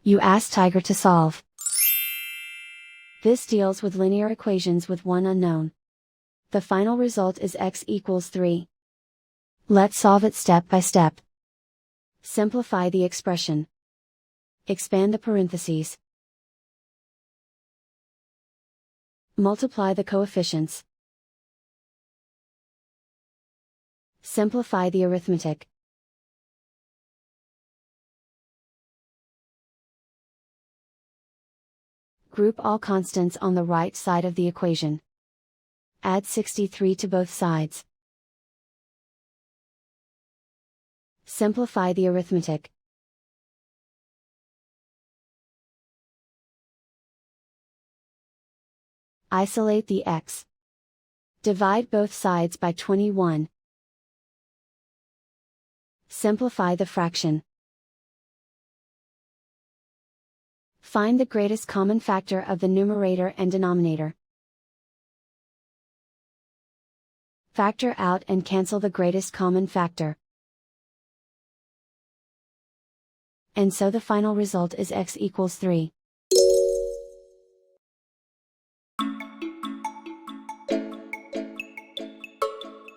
You ask Tiger to solve. This deals with linear equations with one unknown. The final result is x equals 3. Let's solve it step by step. Simplify the expression. Expand the parentheses. Multiply the coefficients. Simplify the arithmetic. Group all constants on the right side of the equation. Add 63 to both sides. Simplify the arithmetic. Isolate the x. Divide both sides by 21. Simplify the fraction. Find the greatest common factor of the numerator and denominator. Factor out and cancel the greatest common factor. And so the final result is x equals 3.